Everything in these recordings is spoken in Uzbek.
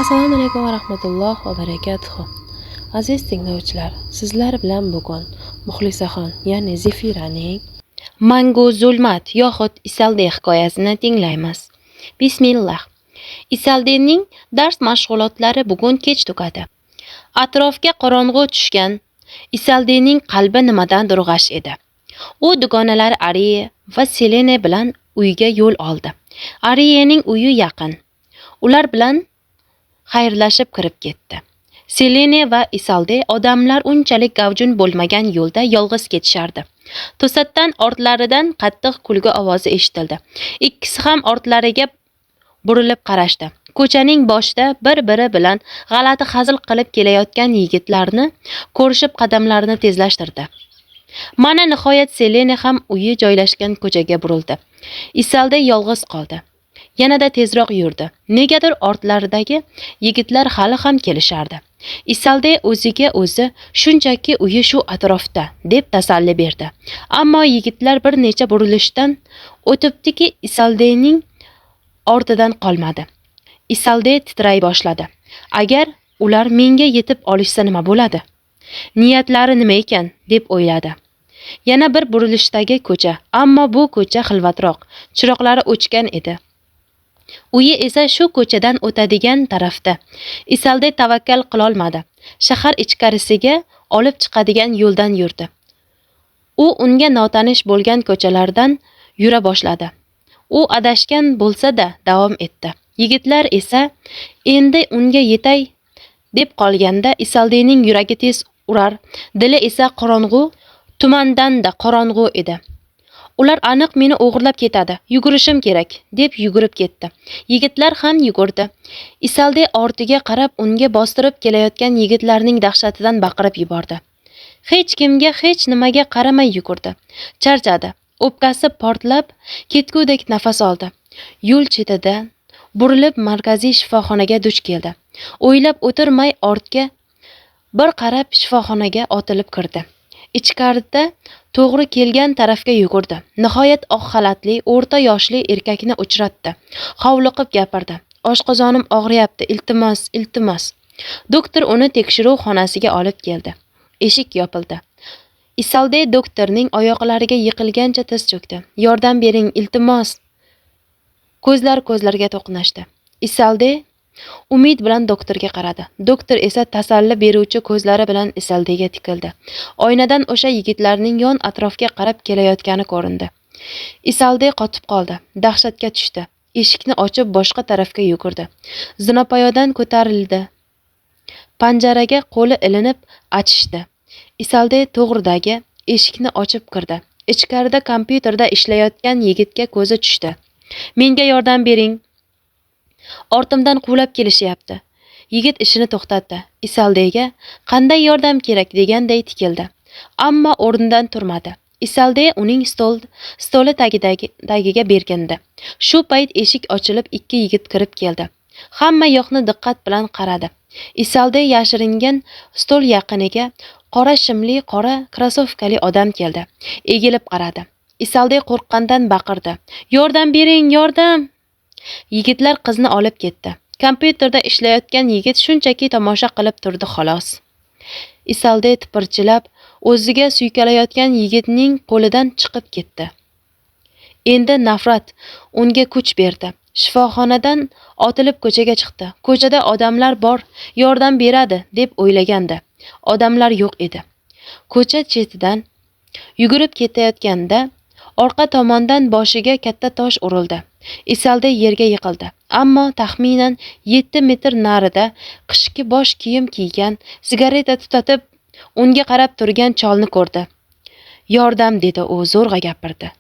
Assalomu alaykum va rahmatullohi va barakatuh. Aziz tinglovchilar, sizlar bilan bugun Muxlisaxon, ya'ni Zefiraning Mangu Zulmat yoxud Isalde hikoyasini tinglaymiz. Bismillah. Isaldening dars mashg'ulotlari bugun kech tugadi. Atrofga qorong'u tushgan Isaldening qalbi nimadandir g'ash edi. U dugonalari Ariye va Selene bilan uyga yo'l oldi. Ariyening uyi yaqin. Ular bilan xayrlashib kirib ketdi. Selene va Isalde odamlar unchalik gavjun bo'lmagan yo'lda yolg'iz ketishardi. To'satdan ortlaridan qattiq kulgi ovozi eshitildi. Ikkisi ham ortlariga burilib qarashdi. Ko'chaning boshida bir-biri bilan g'alati hazil qilib kelayotgan yigitlarni ko'rishib qadamlarini tezlashtirdi. Mana nihoyat Selene ham uyi joylashgan ko'chaga burildi. Isalde yolg'iz qoldi. Yanada tezroq yurdi. Negadir ortlaridagi yigitlar hali ham kelishardi. Isalde o'ziga o'zi shunchaki uyi shu atrofda deb tasalli berdi. Ammo yigitlar bir necha burilishdan o'tibdiki, Isaldening ortidan qolmadi. Isalde titray boshladi. Agar ular menga yetib olishsa nima bo'ladi? Niyatlari nima ekan deb o'yladi. Yana bir burilishdagi ko'cha, ammo bu ko'cha xilvatroq, chiroqlari o'chgan edi. Uyi esa shu ko'chadan o'tadigan tarafda. Isalde tavakkal qila olmadi. Shahar ichkarisiga olib chiqadigan yo'ldan yurdi. U unga notanish bo'lgan ko'chalardan yura boshladi. U adashgan bo'lsa-da davom etdi. Yigitlar esa endi unga yetay deb qolganda Isaldening yuragi tez urar, dili esa qorong'u, tumandanda qorong'u edi. Ular aniq meni o'g'irlab ketadi, yugurishim kerak deb yugurib ketdi. Yigitlar ham yugurdi. Isalde ortiga qarab unga bostirib kelayotgan yigitlarning dahshatidan baqirib yubordi. Hech kimga, hech nimaga qaramay yugurdi. Charchadi. O'pkasi portlab ketgudek nafas oldi. Yo'l chetidan burilib markaziy shifoxonaga duch keldi. O'ylab o'tirmay ortga bir qarab shifoxonaga otilib kirdi. Ichkarida to'g'ri kelgan tarafga yugurdi. Nihoyat oq xalatli, o'rta yoshli erkakni uchratdi. Hovliqib gapirdi. Oshqozonim og'riyapti, iltimos, iltimos. Doktor uni tekshiruv xonasiga olib keldi. Eshik yopildi. Isalde doktorning oyoqlariga yiqilgancha tiz cho'kdi. Yordam bering, iltimos. Ko'zlar ko'zlarga to'qnashdi. Isalde umid bilan doktorga qaradi. Doktor esa tasalli beruvchi ko'zlari bilan Isaldega tikildi. Oynadan o'sha yigitlarning yon atrofga qarab kelayotgani ko'rindi. Isalde qotib qoldi. Dahshatga tushdi. Eshikni ochib boshqa tarafga yugurdi. Zinapoyadan ko'tarildi. Panjaraga qo'li ilinib achishdi. Isalde to'g'ridagi eshikni ochib kirdi. Ichkarida kompyuterda ishlayotgan yigitga ko'zi tushdi. Menga yordam bering. Ortimdan quvlab kelishyapti. Yigit ishini to'xtatdi. Isaldega qanday yordam kerak deganday tikildi. Ammo o'rnidan turmadi. Isalde uning stoli tagiga berkindi. Shu payt eshik ochilib ikki yigit kirib keldi. Hamma yoqni diqqat bilan qaradi. Isalde yashiringan stol yaqiniga qora shimli, qora krasovkali odam keldi. Egilib qaradi. Isalde qo'rqqandan baqirdi. Yordam bering, yordam! Yigitlar qizni olib ketdi. Kompyuterda ishlayotgan yigit shunchaki tomosha qilib turdi xolos. Isalde tipirchilab o'ziga suykalayotgan yigitning qo'lidan chiqib ketdi. Endi nafrat unga kuch berdi. Shifoxonadan otilib ko'chaga chiqdi. Ko'chada odamlar bor, yordam beradi deb o'ylagandi. Odamlar yo'q edi. Ko'cha chetidan yugurib ketayotganda orqa tomondan boshiga katta tosh urildi. Isalde yerga yiqildi. Ammo taxminan 7 metr narida qishki bosh kiyim kiygan, sigareta tutatib, unga qarab turgan cholni ko'rdi. Yordam dedi u zo'rg'a gapirdi.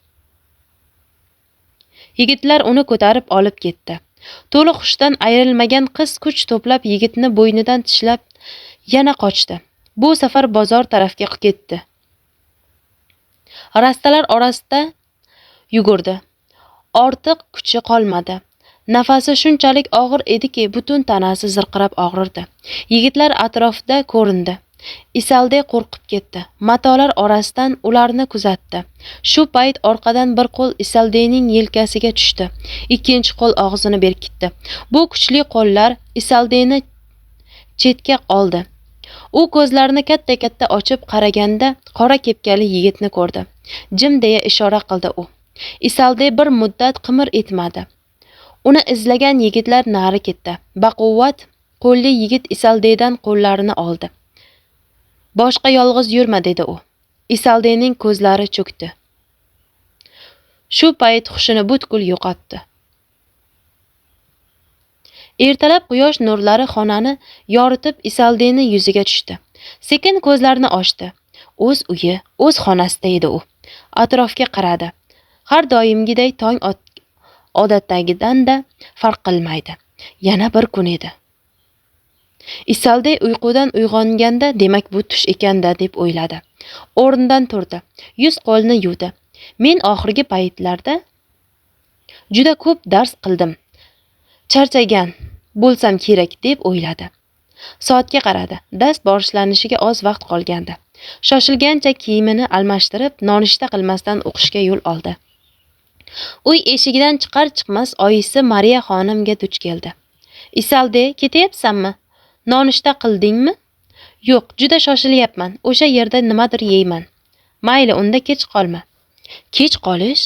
Yigitlar uni ko'tarib olib ketdi. To'liq hushdan ayrilmagan qiz kuch to'plab yigitni bo'ynidan tishlab yana qochdi. Bu safar bozor tarafga ketdi. Rastalar orasida yugurdi. Ortiq kuchi qolmadi. Nafasi shunchalik og'ir ediki, butun tanasi zirqirab og'rirdi. Yigitlar atrofda ko'rindi. Isalde qo'rqib ketdi. Matolar orasidan ularni kuzatdi. Shu payt orqadan bir qo'l Isaldening yelkasiga tushdi. Ikkinchi qo'l og'zini berkitdi. Bu kuchli qo'llar Isaldeni chetga oldi. U ko'zlarini katta-katta ochib qaraganda qora kepkali yigitni ko'rdi. Jim deya ishora qildi u. Isalde bir muddat qimir etmadi. Uni izlagan yigitlar nari ketdi. Baquvvat qo'lli yigit Isaldedan qo'llarini oldi. Boshqa yolg'iz yurma dedi u. Isaldening ko'zlari cho'kdi. Shu payt hushini butkul yo'qotdi. Ertalab quyosh nurlari xonani yoritib Isaldeni yuziga tushdi. Sekin ko'zlarini ochdi. O'z uyi, o'z xonasida edi u. Atrofga qaradi. Har doimgidek tong odatdagidan-da farq qilmaydi. Yana bir kun edi. Isalde uyqudan uyg'onganda demak bu tush ekanda deb o'yladi. O'rnidan turdi. Yuz qo'lni yuvdi. Men oxirgi paytlarda juda ko'p dars qildim. Charchagan bo'lsam kerak deb o'yladi. Soatga qaradi. Dars boshlanishiga oz vaqt qolgandi. Shoshilgancha kiyimini almashtirib, nonushta qilmasdan o'qishga yo'l oldi. Uy eshigidan chiqar-chiqmas oyisi Mariya xonimga duch keldi. Isalde, ketyapsanmi? Nonushta qildingmi? Yo'q, juda shoshilyapman. O'sha yerda nimadir yeyman. Mayli, unda kech qolma. Kech qolish?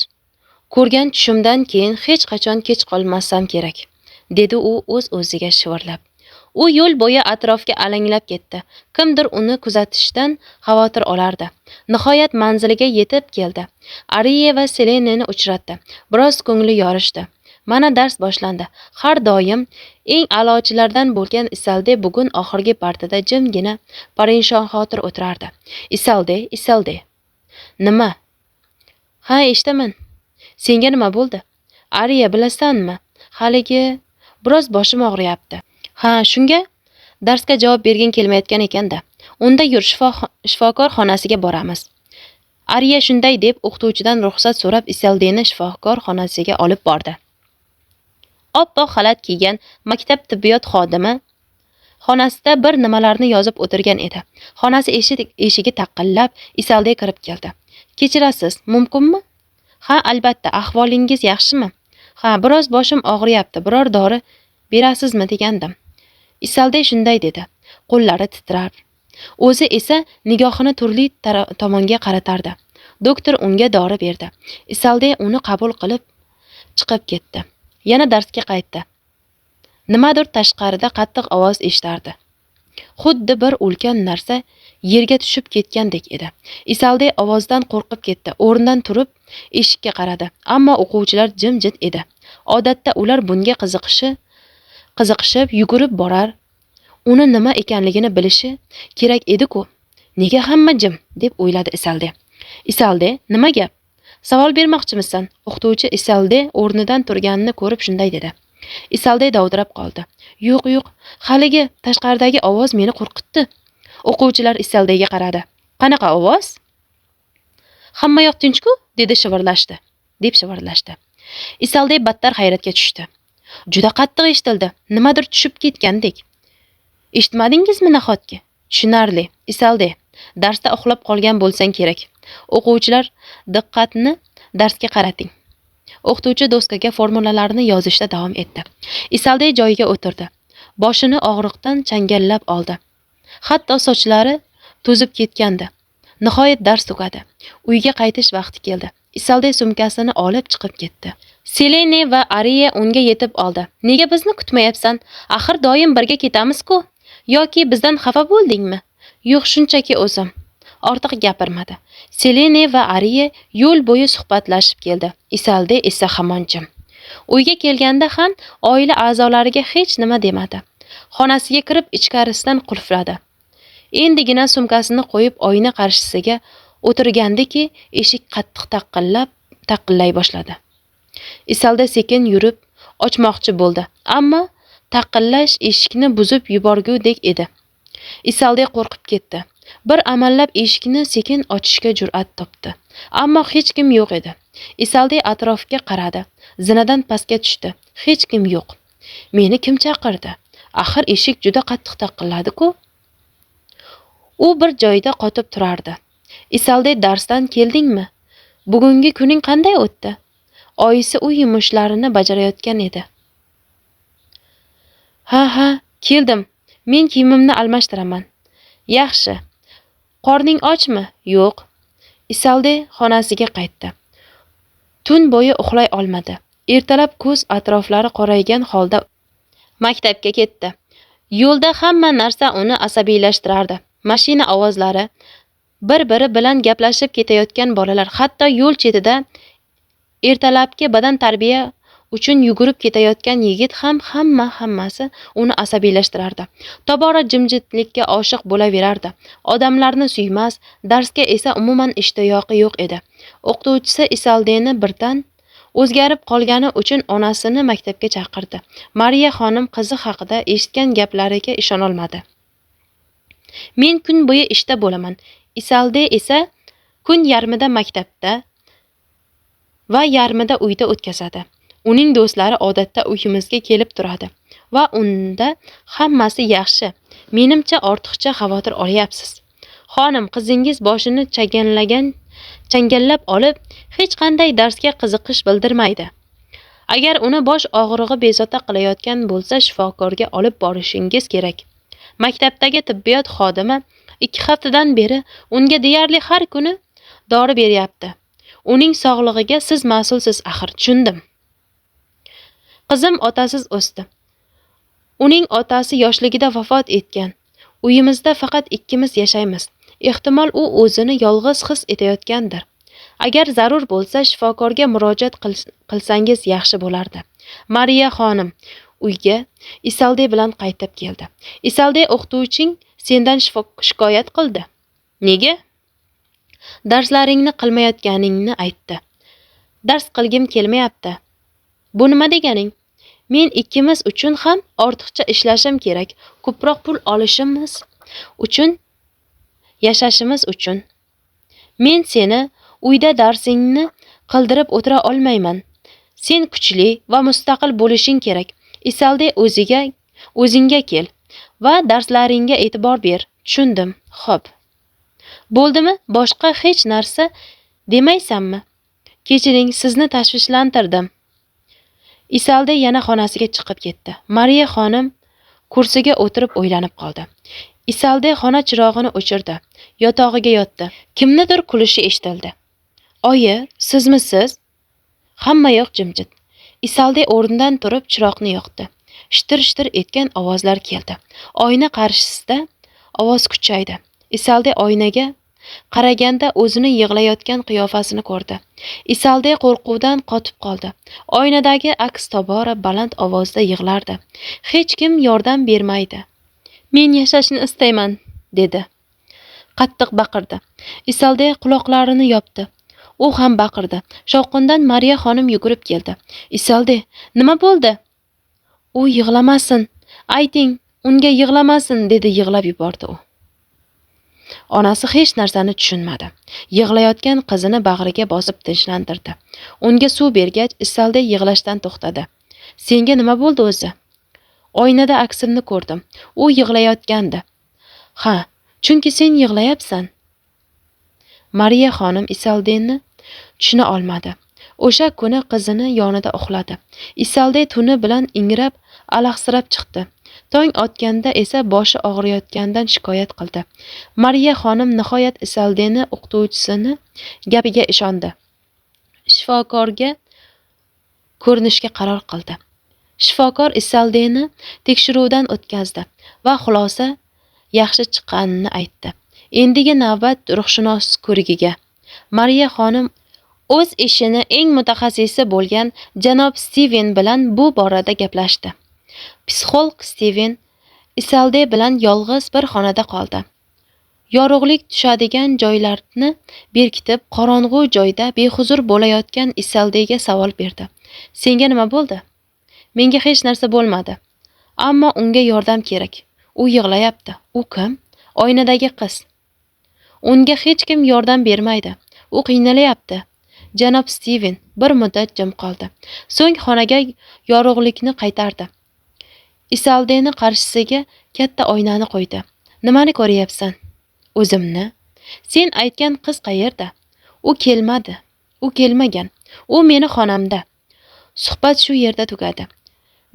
Ko'rgan tushimdan keyin hech qachon kech qolmasam kerak, dedi u o'z-o'ziga shivirlab. U yo'l bo'yi atrofga alanglab ketdi. Kimdir uni kuzatishdan xavotir olardi. Nihoyat manziliga yetib keldi. Ariya va Seleneni uchratdi. Biroz ko'ngli yorishdi. Mana dars boshlandi. Har doim eng a'lochilardan bo'lgan Isalde bugun oxirgi partada jimgina parishon xotir o'tirardi. Isalde. Nima? Ha, eshitaman. Senga nima bo'ldi? Ariya, bilasanmi? Haligi biroz boshim og'riyapti. Ha, shunga darsga javob bergin kelmayotgan ekanda. Unda yur, shifokor xonasiga boramiz. Ariya shunday deb o'qituvchidan ruxsat so'rab Isaldeni shifokor xonasiga olib bordi. Oppoq xalat kiygan maktab tibbiyot xodimi xonasida bir nimalarni yozib o'tirgan edi. Xonasi eshigi taqillab Isalde kirib keldi. Kechirasiz, mumkinmi? Ha, albatta. Ahvolingiz yaxshimi? Ha, biroz boshim og'riyapti. Biror dori berasizmi degandim. Isalde shunday dedi. Qo'llari titrar. O'zi esa nigohini turli tomonga qaratardi. Doktor unga dori berdi. Isalde uni qabul qilib chiqib ketdi. Yana darsga qaytdi. Nimadir tashqarida qattiq ovoz eshitardi. Xuddi bir ulkan narsa yerga tushib ketgandek edi. Isalde ovozdan qo'rqib ketdi. O'rnidan turib eshikka qaradi. Ammo o'quvchilar jimjit edi. Odatda ular bunga qiziqishib yugurib borar, uni nima ekanligini bilishi kerak edi-ku. Nega hamma jim deb o'yladi Isalde. Isalde, nima gap? Savol bermoqchimisan? O'qituvchi Isalde o'rnidan turganini ko'rib shunday dedi. Isalde dovdirab qoldi. Yo'q, haligi tashqaridagi ovoz meni qo'rqitdi. O'quvchilar Isaldega qaradi. Qanaqa ovoz? Hamma yoq tinch-ku, deb shivirlashdi. Isalde battar hayratga tushdi. Juda qattiq eshitildi. Nimadir tushib ketgandek. Eshitmadingizmi nahotki? Tushunarli. Isalde, darsda uxlab qolgan bo'lsang kerak. O'quvchilar diqqatni darsga qarating. O'qituvchi doskaga formulalarni yozishda davom etdi. Isalde joyiga o'tirdi. Boshini og'riqdan changallab oldi. Hatto sochlari to'zib ketgandi. Nihoyat dars tugadi. Uyga qaytish vaqti keldi. Isalde sumkasini olib chiqib ketdi. Selene va Ariya unga yetib oldi. Nega bizni kutmayapsan? Axir doim birga ketamiz-ku. Yoki bizdan xafa bo'ldingmi? Yo'q, shunchaki o'zim. Ortiq gapirmadi. Selene va Ariya yo'l bo'yi suhbatlashib keldi. Isalde esa hamon jim. Uyga kelganda ham oila a'zolariga hech nima demadi. Xonasiga kirib ichkarisidan qulfladi. Endigina sumkasini qo'yib oyna qarshisiga o'tirgandiki, eshik qattiq taqillay boshladi. Isalde sekin yurib ochmoqchi bo'ldi, ammo taqillash eshikni buzib yuborgudek edi. Isalde qo'rqib ketdi. Bir amallab eshikni sekin ochishga jur'at topdi, ammo hech kim yo'q edi. Isalde atrofga qaradi. Zinadan pastga tushdi. Hech kim yo'q. Meni kim chaqirdi? Axir eshik juda qattiq taqilladi-ku. U bir joyda qotib turardi. Isolde darsdan keldingmi? Bugungi kuning qanday o'tdi? Oyisi uy yumushlarini bajarayotgan edi. Ha, keldim. Men kiyimimni almashtiraman. Yaxshi. Qorning ochmi? Yo'q. Isolde xonasiga qaytdi. Tun bo'yi uxlay olmadi. Ertalab ko'z atroflari qoraygan holda maktabga ketdi. Yo'lda hamma narsa uni asabiylashtirardi. Mashina ovozlari, bir-biri bilan gaplashib ketayotgan bolalar, hatto yo'l chetida ertalabki badan tarbiya uchun yugurib ketayotgan yigit ham hammasi uni asabiylashtirardi. Tobora jimjitlikka oshiq bo'laverardi. Odamlarni suymas, darsga esa umuman ishtiyoqi yo'q edi. O'qituvchisi Isoldeni birdan o'zgarib qolgani uchun onasini maktabga chaqirdi. Mariya xonim qizi haqida eshitgan gaplariga ishonolmadi. Men kun bo'yi ishda bo'laman. Isolde esa kun yarmida maktabda va yarmida uyda o'tkazadi. Uning do'stlari odatda uyimizga kelib turadi va unda hammasi yaxshi. Menimcha ortiqcha xavotir olyapsiz. Xonim, qizingiz boshini changallab olib, hech qanday darsga qiziqish bildirmaydi. Agar uni bosh og'rig'i bezovta qilayotgan bo'lsa, shifokorga olib borishingiz kerak. Maktabdagi tibbiyot xodimi 2 haftadan beri unga deyarli har kuni dori beryapti. Uning sog'lig'iga siz mas'ulsiz axir, tushundim. Qizim otasiz o'sdi. Uning otasi yoshligida vafot etgan. Uyimizda faqat ikkimiz yashaymiz. Ehtimol u o'zini yolg'iz his etayotgandir. Agar zarur bo'lsa, shifokorga murojaat qilsangiz yaxshi bo'lardi. Mariya xonim uyga Isolde bilan qaytib keldi. Isolde, o'qituvching sendan shikoyat qildi. Nega? Darslaringni qilmayotganingni aytdi. Dars qilgim kelmayapti. Bu nima deganing? Men ikkimiz uchun ham ortiqcha ishlashim kerak. Ko'proq pul olishimiz uchun, yashashimiz uchun. Men seni uyda darsingni qildirib o'tira olmayman. Sen kuchli va mustaqil bo'lishing kerak. Isolde, o'zingga kel va darslaringga e'tibor ber. Tushundim. Xo'p. Bo'ldimi? Boshqa hech narsa demaysanmi? Kechiring, sizni tashvishlantirdim. Isolde yana xonasiga chiqib ketdi. Mariya xonim kursiga o'tirib o'ylanib qoldi. Isolde xona chirog'ini o'chirdi. Yotog'iga yotdi. Kimnidir kulishi eshitildi. Oyi, sizmisiz? Hamma yoq jimjit. Isolde o'rnidan turib chiroqni yoqdi. Shtir etgan ovozlar keldi. Oyna qarshisida ovoz kuchaydi. Isolde oynaga qaraganda o'zini yig'layotgan qiyofasini ko'rdi. Isolde qo'rquvdan qotib qoldi. Oynadagi aks tobora baland ovozda yig'lardi. Hech kim yordam bermaydi. Men yashashni istayman, dedi. Qattiq baqirdi. Isolde quloqlarini yopdi. U ham baqirdi. Shovqindan Mariya xonim yugurib keldi. Isolde, nima bo'ldi? U yig'lamasin. Ayting, unga yig'lamasin, dedi yig'lab yubordi u. Onasi hech narsani tushunmadi. Yig'layotgan qizini bag'riga bosib tinchlantirdi. Unga suv bergach, Isolde yig'lashdan to'xtadi. Senga nima bo'ldi o'zi? Oynada aksimni ko'rdim. U yig'layotgandi. Ha, chunki sen yig'layapsan. Mariya xonim Isoldeni tushuna olmadi. O'sha kuni qizini yonida uxladi. Isolde tuni bilan ingrab, alahsirab chiqdi. Tong otganda esa boshi og'riyotgandan shikoyat qildi. Mariya xonim nihoyat Isoldeni o'qituvchisini gapiga ishondi. Shifokorga ko'rinishga qaror qildi. Shifokor Isoldeni tekshiruvdan o'tkazdi va xulosa yaxshi chiqqanini aytdi. Endigi navbat ruhshunos ko'rigiga. Mariya xonim o'z ishini eng mutaxassisi bo'lgan janob Steven bilan bu borada gaplashdi. Psixolog Steven Isolde bilan yolg'iz bir xonada qoldi. Yorug'lik tushadigan joylarni berkitib, qorong'u joyda behuzur bo'layotgan Isoldega savol berdi. Senga nima bo'ldi? Menga hech narsa bo'lmadi. Ammo unga yordam kerak. U yig'layapti. U kim? Oynadagi qiz. Unga hech kim yordam bermaydi. U qiynalyapti. Janob Steven bir muddat jim qoldi. So'ng xonaga yorug'likni qaytardi. Isoldeni qarshisiga katta oynani qo'ydi. Nimani ko'ryapsan? O'zimni. Sen aytgan qiz qayerda? U kelmadi. U kelmagan. U meni xonamda. Suhbat shu yerda tugadi.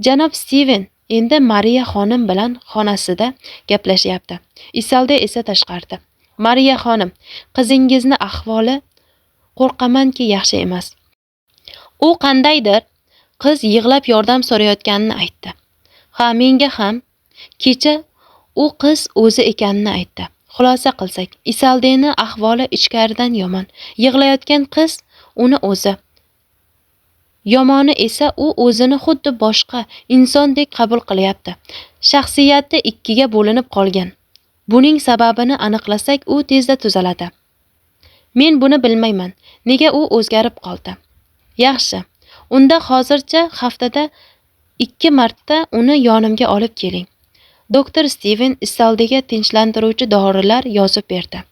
Janob Stiven endi Mariya xonim bilan xonasida gaplashyapti. Isolde esa tashqarida. Mariya xonim, qizingizni ahvoli qo'rqamanki yaxshi emas. U qandaydir qiz yig'lab yordam so'rayotganini aytdi. Ha, menga ham kecha u qiz o'zi ekanini aytdi. Xulosa qilsak, Isoldeni ahvoli ichkaridan yomon. Yig'layotgan qiz uni o'zi. Yomoni esa u o'zini xuddi boshqa insondek qabul qilyapti. Shaxsiyati ikkiga bo'linib qolgan. Buning sababini aniqlasak, u tezda tuzaladi. Men buni bilmayman. Nega u o'zgarib qoldi? Yaxshi. Unda hozircha haftada 2 marta uni yonimga olib keling. Doktor Stiven Isoldega tinchlantiruvchi dorilar yozib berdi.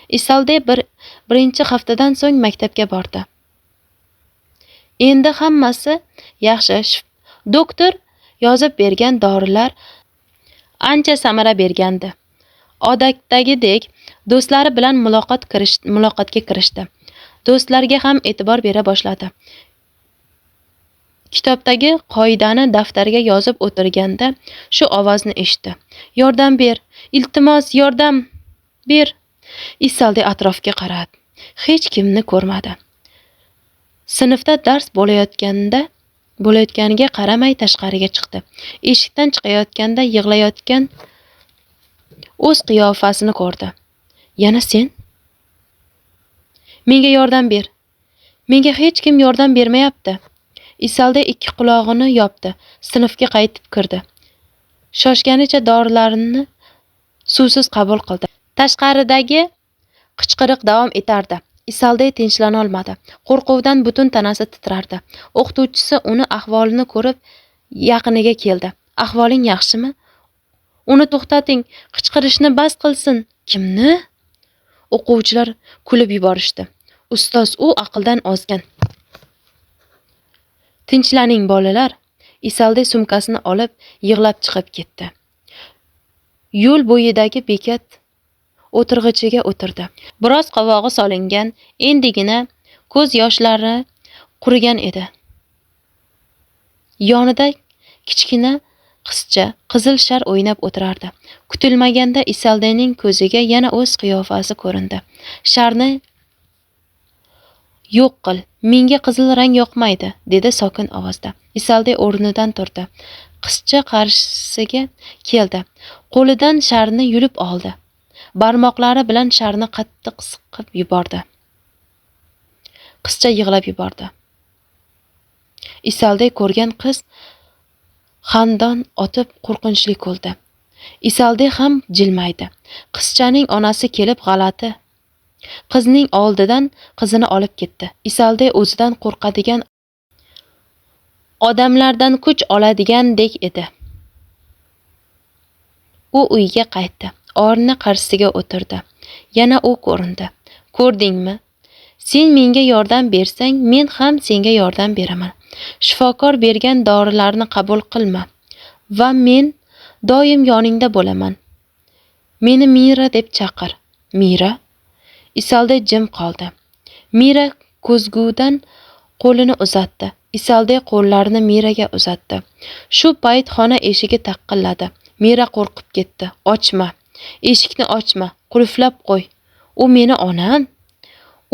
Isolde birinchi haftadan so'ng maktabga bordi. Endi hammasi yaxshi. Doktor yozib bergan dorilar ancha samara bergandi. Odatdagidek do'stlari bilan muloqotga kirishdi. Do'stlarga ham e'tibor bera boshladi. Kitobdagi qoidani daftarga yozib o'tirganda shu ovozni eshitdi. Yordam ber, iltimos, yordam ber. Isolde atrofga qaradi. Hech kimni ko'rmadi. Sinfda dars bo'layotganiga qaramay tashqariga chiqdi. Eshikdan chiqayotganda yig'layotgan o'z qiyofasini ko'rdi. Yana sen? Menga yordam ber. Menga hech kim yordam bermayapti. Isolde 2 quloqini yopdi. Sinfga qaytib kirdi. Shoshganicha dorilarini suvsiz qabul qildi. Tashqaridagi qichqiriq davom etardi. Isolde tinchlana olmadi. Qo'rquvdan butun tanasi titrardi. O'qituvchisi uni ahvolini ko'rib yaqiniga keldi. Ahvoling yaxshimi? Uni to'xtating, qichqirishni bas qilsin. Kimni? O'quvchilar kulib yuborishdi. Ustoz, u aqldan ozgan. Tinchlaning bolalar. Isolde sumkasini olib yig'lab chiqib ketdi. Yo'l bo'yidagi bekat o'tirg'ichiga o'tirdi. Biroz qovog'i solingan, endigina ko'z yoshlari qurigan edi. Yonida kichkina qizcha qizil shar o'ynab o'tirardi. Kutilmaganda Isoldening ko'ziga yana o'z qiyofasi ko'rindi. Sharni yo'q qil, menga qizil rang yoqmaydi, dedi sokin ovozda. Isolde o'rnidan turdi. Qizcha qarshisiga keldi. Qo'lidan sharni yulib oldi. Barmoqlari bilan sharni qattiq siqib yubordi. Qizcha yig'lab yubordi. Isolde ko'rgan qiz xandon otib qo'rqinchli bo'ldi. Isolde ham jilmaydi. Qizchaning onasi kelib g'alati qizning oldidan qizini olib ketdi. Isolde o'zidan qo'rqadigan odamlardan kuch oladigandek edi. U uyga qaytdi. Orni qarshisiga o'tirdi. Yana u ko'rindi. Ko'rdingmi? Sen menga yordam bersang, men ham senga yordam beraman. Shifokor bergan dorilarni qabul qilma va men doim yoningda bo'laman. Meni Mira deb chaqir. Mira? Isolde jim qoldi. Mira ko'zgudan qo'lini uzatdi. Isolde qo'llarini Miraga uzatdi. Shu payt xona eshigi taqilladi. Mira qo'rqib ketdi. Ochma. Eshikni ochma. Qulflab qo'y. U meni onam.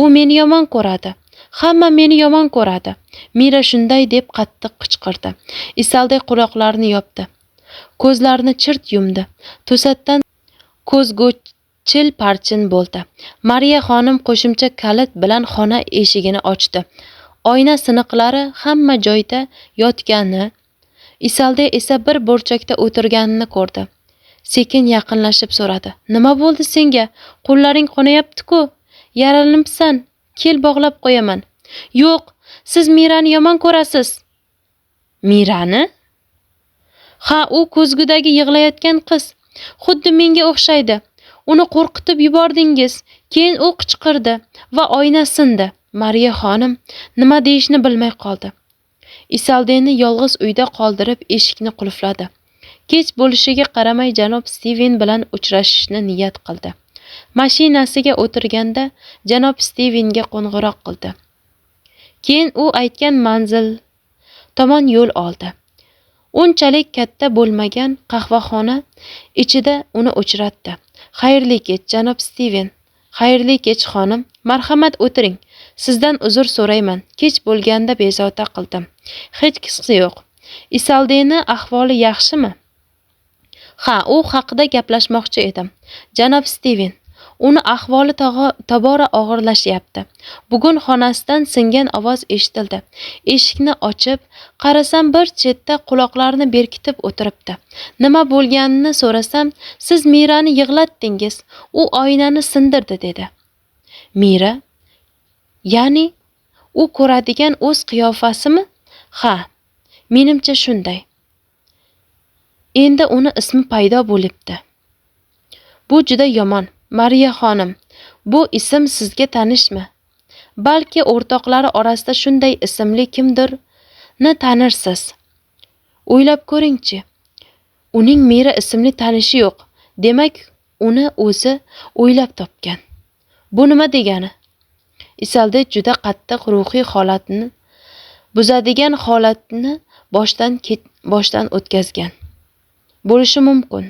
U meni yomon ko'radi. Hamma meni yomon ko'radi. Mira shunday deb qattiq qichqirdi. Isolde quloqlarini yopdi. Ko'zlarini chirt yumdi. To'satdan ko'zguchil parchin bo'ldi. Mariya xonim qo'shimcha kalit bilan xona eshigini ochdi. Oyna siniqlari hamma joyda yotgani, Isolde esa bir burchakda o'tirganini ko'rdi. Sekin yaqinlashib so'radi. Nima bo'ldi senga? Qo'llaring qonayapti-ku. Yaralanibsan. Kel bog'lab qo'yaman. Yo'q, siz Mirani yomon ko'rasiz. Mirani? Ha, u ko'zgudagi yig'layotgan qiz. Xuddi menga o'xshaydi. Uni qo'rqitib yubordingiz. Keyin u qichqirdi va oyna sindi. Mariya xonim nima deyishni bilmay qoldi. Isoldeni yolg'iz uyda qoldirib eshikni qulfladi. Kech bo'lishiga qaramay janob Stiven bilan uchrashishni niyat qildi. Mashinasiga o'tirganda janob Stivenga qo'ng'iroq qildi. Keyin u aytgan manzil tomon yo'l oldi. Unchalik katta bo'lmagan qahvaxona ichida uni uchratdi. Xayrli kech, janob Stiven. Xayrli kech, xonim. Marhamat o'tiring. Sizdan uzr so'rayman. Kech bo'lganda bezovta qildim. Hech qisi yo'q. Isaldeni ahvoli yaxshimi? Ha, u haqida gaplashmoqchi edim. Janob Stiven, uni ahvoli tobora og'irlashyapti. Bugun xonasidan singan ovoz eshitildi. Eshikni ochib, qarasam bir chetda quloqlarini berkitib o'tiribdi. Nima bo'lganini so'rasam, siz Mirani yig'latdingiz. U oynani sindirdi dedi. Mira? Ya'ni u ko'radigan o'z qiyofasimi? Ha, menimcha shunday. Endi uni ismi paydo bo'libdi. Bu juda yomon. Mariya xonim, bu ism sizga tanishmi? Balki o'rtoqlari orasida shunday ismli kimdirni tanirsiz. O'ylab ko'ringchi. Uning Mira ismli tanishi yo'q. Demak, uni o'zi o'ylab topgan. Bu nima degani? Isalda juda qattiq ruhiy holatni buzadigan holatni boshdan o'tkazgan. Bo'lishi mumkin.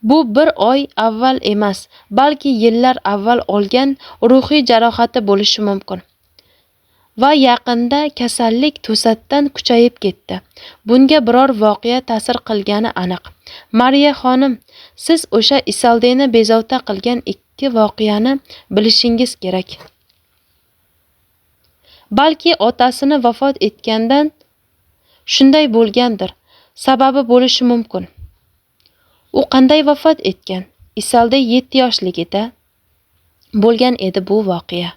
Bu bir oy avval emas, balki yillar avval olgan ruhiy jarohati bo'lishi mumkin. Va yaqinda kasallik to'satdan kuchayib ketdi. Bunga biror voqea ta'sir qilgani aniq. Mariya xonim, siz o'sha Isaldeni bezovta qilgan ikki voqeani bilishingiz kerak. Balki otasini vafot etgandan shunday bo'lgandir. Sababi bo'lishi mumkin. U qanday vafot etgan? Isalda 7 yoshligida bo'lgan edi bu voqea.